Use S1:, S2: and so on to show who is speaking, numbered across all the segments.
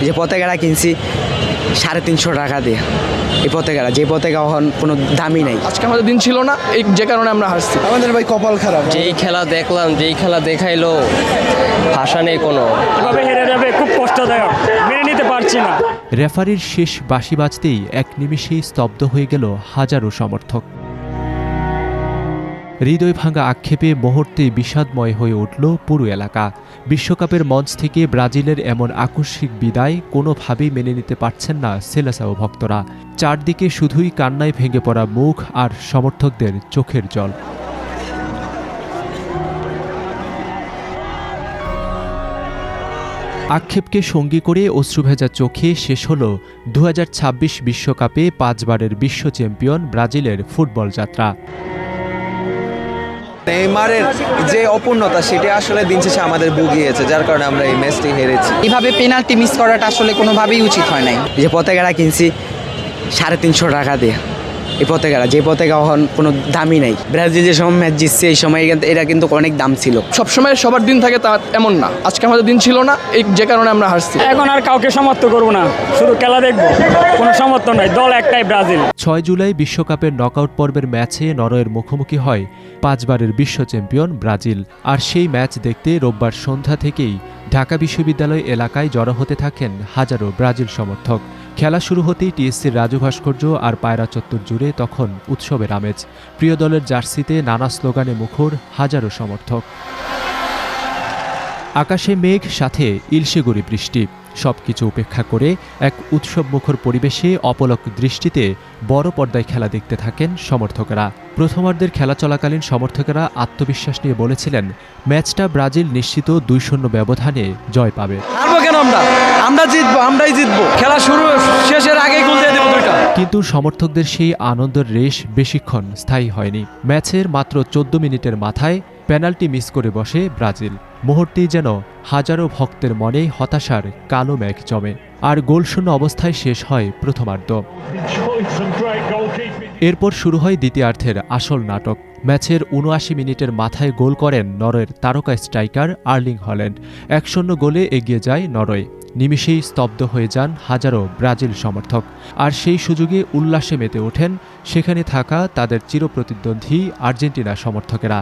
S1: যে পতাকাটা কিনছি 350 টাকা দিয়ে। এই পতাকাটা যে পতাকা এখন কোনো দামই নাই।
S2: আজকে আমাদের দিন ছিল না, এই যে কারণে আমরা হারছি।
S3: আমাদের ভাই কপাল খারাপ।
S4: যেই খেলা দেখলাম, যেই খেলা দেখাইলো, ভাষা নেই কোনো।
S5: এভাবে হেরে যাবে খুব কষ্টদায়ক, মেনে নিতে পারছি না।
S6: রেফারির শেষ বাঁশি বাজতেই এক নিমিষেই স্তব্ধ হয়ে গেল হাজারো সমর্থক। হৃদয় ভাঙা আক্ষেপে মুহূর্তে বিষাদময় হয়ে উঠল পুরো এলাকা। বিশ্বকাপের মঞ্চ থেকে ব্রাজিলের এমন আকস্মিক বিদায় কোনোভাবেই মেনে নিতে পারছেন না সেলেসাও ভক্তরা। চারদিকে শুধুই কান্নায় ভেঙে পড়া মুখ আর সমর্থকদের চোখের জল। আক্ষেপকে সঙ্গী করে অশ্রুভেজা চোখে শেষ হল 2026 বিশ্বকাপে 5 বারের বিশ্ব চ্যাম্পিয়ন ব্রাজিলের ফুটবল যাত্রা।
S3: নেইমারের যে অপূর্ণতা সেটা আসলে দিন শেষে আমাদের ভুগিয়েছে, যার কারণে আমরা এই ম্যাচটি হেরেছি।
S1: এভাবে পেনাল্টি মিস করাটা আসলে কোনোভাবেই উচিত হয় নাই। যে পতাকাটা কিনছি 350 টাকা দিয়ে। এই পতাকাটা যে পতাকা এখন কোনো দামই নাই। ব্রাজিল যে সময় ম্যাচ জিতছে এই সময় এটা কিন্তু অনেক দাম ছিল।
S2: সবসময় সবার দিন থাকে তা এমন না, আজকে আমাদের দিন ছিল না, এই যে কারণে আমরা হারছি।
S5: এখন আর কাউকে সমর্থন করবো না, শুধু খেলা দেখবো, কোনো সমর্থন নাই, দল একটাই ব্রাজিল।
S6: 6 জুলাই বিশ্বকাপের নকআউট পর্বের ম্যাচে নরওয়ের মুখোমুখি হয় 5 বারের বিশ্ব চ্যাম্পিয়ন ব্রাজিল। আর সেই ম্যাচ দেখতে রোববার সন্ধ্যা থেকেই ঢাকা বিশ্ববিদ্যালয় এলাকায় জড়ো হতে থাকেন হাজারো ব্রাজিল সমর্থক। খেলা শুরু হতেই টিএসসির রাজু ভাস্কর্য আর পায়রা চত্বর জুড়ে তখন উৎসবের আমেজ। প্রিয় দলের জার্সিতে নানা স্লোগানে মুখর হাজারো সমর্থক। আকাশে মেঘ, সাথে ইলশেগুড়ি বৃষ্টি। সবকিছু উপেক্ষা করে এক উৎসবমুখর পরিবেশে অপলক দৃষ্টিতে বড় পর্দায় খেলা দেখতে থাকেন সমর্থকেরা। প্রথমার্ধের খেলা চলাকালীন সমর্থকেরা আত্মবিশ্বাস নিয়ে বলেছিলেন ম্যাচটা ব্রাজিল নিশ্চিত 2-0 ব্যবধানে জয় পাবে।
S3: আমরা জিতবো, আমরাই জিতবো। খেলা শুরু শেষের আগেই গোল দিয়ে দেবো দুইটা।
S6: কিন্তু সমর্থকদের সেই আনন্দের রেশ বেশিক্ষণ স্থায়ী হয়নি। ম্যাচের মাত্র 14 মিনিটের মাথায় পেনাল্টি মিস করে বসে ব্রাজিল। মুহূর্তেই যেন হাজারো ভক্তের মনে হতাশার কালো মেঘ জমে। আর গোলশূন্য অবস্থায় শেষ হয় প্রথমার্ধ। এরপর শুরু হয় দ্বিতীয়ার্ধের আসল নাটক। ম্যাচের ৭৯ মিনিটের মাথায় গোল করেন নরওয়ের তারকা স্ট্রাইকার আর্লিং হল্যান্ড। 1-0 গোলে এগিয়ে যায় নরওয়ে। নিমিষেই স্তব্ধ হয়ে যান হাজারো ব্রাজিল সমর্থক। আর সেই সুযোগে উল্লাসে মেতে ওঠেন সেখানে থাকা তাদের চিরপ্রতিদ্বন্দ্বী আর্জেন্টিনা সমর্থকেরা।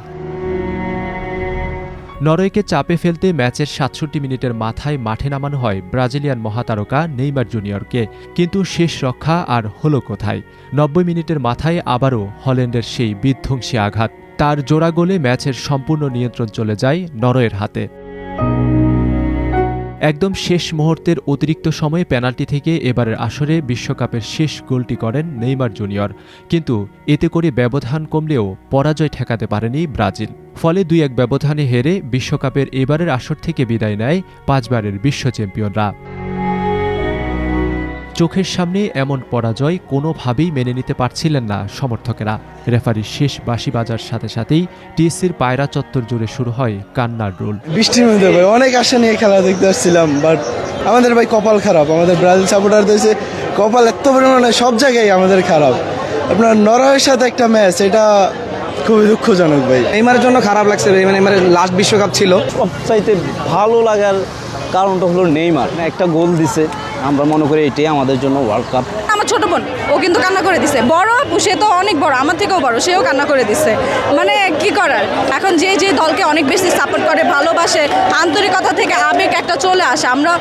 S6: নরওয়েকে চাপে ফেলতে ম্যাচের ৬৭ মিনিটের মাথায় মাঠে নামানো হয় ব্রাজিলিয়ান মহাতারকা নেইমার জুনিয়রকে। কিন্তু শেষ রক্ষা আর হলো কোথায়? ৯০ মিনিটের মাথায় আবারও হল্যান্ডের সেই বিধ্বংসী আঘাত। তার জোড়া গোলে ম্যাচের সম্পূর্ণ নিয়ন্ত্রণ চলে যায় নরওয়ের হাতে। একদম শেষ মুহূর্তের অতিরিক্ত সময়ে পেনাল্টি থেকে এবারের আসরে বিশ্বকাপের শেষ গোলটি করেন নেইমার জুনিয়র। কিন্তু এতে করে ব্যবধান কমলেও পরাজয় ঠেকাতে পারেনি ব্রাজিল। ফলে ২-১ ব্যবধানে হেরে বিশ্বকাপের এবারের আসর থেকে বিদায় নেয় 5 বারের বিশ্ব চ্যাম্পিয়নরা। চোখের সামনে এমন পরাজয় কোনোভাবেই মেনে নিতে পারছিলেন না সমর্থকেরা। রেফারির শেষ বাঁশি বাজার সাথে সাথেই টিএসসির পায়রা চত্বর জুড়ে শুরু হয় কান্নার রোল।
S3: বৃষ্টির মধ্যে ভাই অনেক আশা নিয়ে খেলা দেখতে আসছিলাম, বাট আমাদের ভাই কপাল খারাপ। আমাদের ব্রাজিল সাপোর্টারদের হচ্ছে কপাল এত পরিমাণে সব জায়গায় আমাদের খারাপ। আপনার নরওয়ের সাথে একটা ম্যাচ, এটা খুবই দুঃখজনক ভাই।
S1: নেইমারের জন্য খারাপ লাগছে। নেইমারের লাস্ট বিশ্বকাপ ছিল।
S7: সবচাইতে ভালো লাগার কারণটা হলো নেইমার একটা গোল দিছে, আমরা মনে করি এটাই আমাদের জন্য ওয়ার্ল্ড কাপ।
S8: আমার ছোট বোন ও কিন্তু কান্না করে দিছে, বড় সে তো অনেক বড়, আমার থেকেও বড়, সেও কান্না করে দিছে। মানে কি করার, এখন যে যে দলকে অনেক বেশি সাপোর্ট করে, ভালোবাসে, আন্তরিকতা থেকে আবেগ একটা চলে আসে, আমরা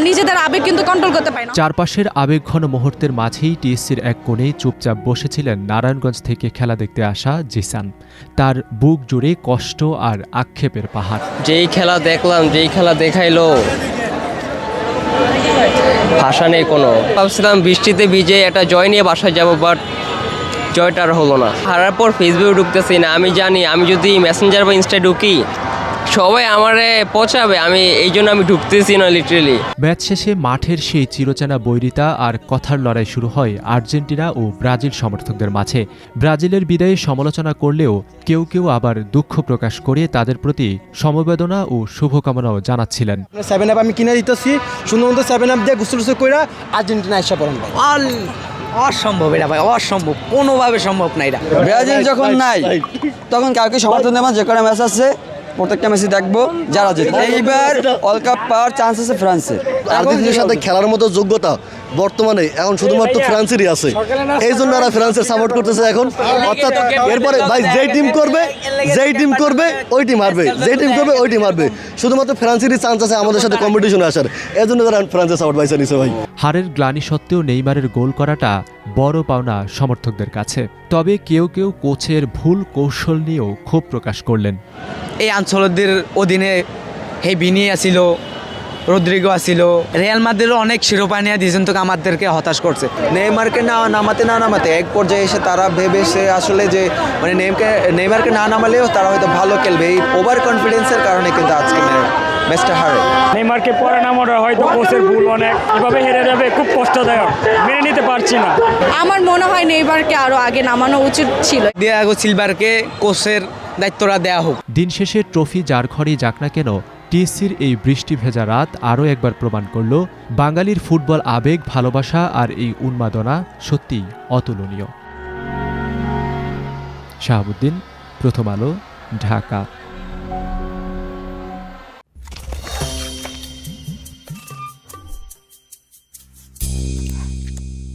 S8: নিজেদের আবেগ কিন্তু কন্ট্রোল করতে পারি না।
S6: চারপাশের আবেগঘন মুহূর্তের মাঝেই টিএসসির এক কোণে চুপচাপ বসেছিলেন নারায়ণগঞ্জ থেকে খেলা দেখতে আসা জিসান। তার বুক জুড়ে কষ্ট আর আক্ষেপের পাহাড়।
S4: যেই খেলা দেখলাম, যেই খেলা দেখাইলো, ভাষা নেই কোনো। ভাবছিলাম বৃষ্টিতে ভিজে একটা জয় নিয়ে বাসায় যাব, বাট জয়টা আর হলো না। হারার পর ফেসবুকে ঢুকতেছি না। আমি জানি আমি যদি মেসেঞ্জার বা ইনস্টায় ঢুকি সবাই আমারে পচাবে, আমি এই জন্য আমি ঢুকতেছি না লিটারেলি।
S6: ম্যাচ শেষে মাঠের সেই চিরচেনা বৈরিতা আর কথার লড়াই শুরু হয় আর্জেন্টিনা ও ব্রাজিল সমর্থকদের মাঝে। ব্রাজিলের বিদায়ে সমালোচনা করলেও কেউ কেউ আবার দুঃখ প্রকাশ করে তাদের প্রতি সমবেদনা ও শুভকামনাও জানাচ্ছিলেন।
S3: 7 আপ আমি কিনে দিতেছি, সুন্দর মতো 7 আপ দিয়ে গোসল করে আর্জেন্টিনা এসে পড়েন ভাই।
S1: অসম্ভব এটা ভাই, অসম্ভব, কোনোভাবে সম্ভব না এটা।
S7: ব্রাজিল যখন নাই তখন কাউকে সমর্থন দেওয়া, যে কটা ম্যাচ আছে
S9: প্রত্যেকটা ম্যাচই দেখবো যারা জিতবে। এইবার ওয়ার্ল্ড কাপ পাওয়ার চান্স আছে ফ্রান্সের।
S10: আর্জেন্টিনার সাথে খেলার মতো যোগ্যতা বর্তমানে এখন শুধুমাত্র ফ্রান্সেরই আছে, এই জন্য ওরা ফ্রান্সের সাপোর্ট করতেছে এখন। অর্থাৎ এরপরে ভাই যেই টিম করবে ওই টিম হারবে, যেই টিম করবে ওই টিম হারবে। শুধুমাত্র ফ্রান্সেরই চান্স আছে আমাদের সাথে কম্পিটিশনে আসার, এই জন্য তারা ফ্রান্সের সাপোর্ট বাইসা নিছে ভাই।
S6: হারের গ্লানি সত্ত্বেও নেইমারের গোল করাটা বড় পাওনা সমর্থকদের কাছে। তবে কেউ কেউ কোচের ভুল কৌশল নিয়েও ক্ষোভ প্রকাশ করলেন।
S1: এই আঞ্চলকদের অধীনে হে বিনি আসিল, রদ্রিগো আসিল, রিয়াল মাদ্রিদও অনেক শিরোপা নিয়ে দিয়েছেন, তো আমাদেরকে হতাশ করছে।
S7: নেইমারকে না নামাতে এক পর্যায়ে এসে তারা ভেবেছে আসলে যে মানে নেইমারকে না নামালেও তারা হয়তো ভালো খেলবে, এই ওভার কনফিডেন্সের কারণে কিন্তু আজকে ম্যাচটা হারে।
S5: নেইমারকে পরে নামানো হয়তো কোচের ভুল, অনেক এভাবে হেরে যাবে, খুব কষ্টদায়ক, মেনে নিতে পারছি না।
S8: আমার মনে হয় নেইমারকে আরও আগে নামানো উচিত ছিল।
S1: দিয়াগো সিলভারকে কোচের দায়িত্বটা দেওয়া হোক।
S6: দিন শেষে ট্রফি যার ঘরেই যাক না কেন, টিএসসির এই বৃষ্টি ভেজা রাত আরও একবার প্রমাণ করল বাঙালির ফুটবল আবেগ, ভালোবাসা আর এই উন্মাদনা সত্যিই অতুলনীয়। শাহাবুদ্দিন, প্রথম আলো, ঢাকা।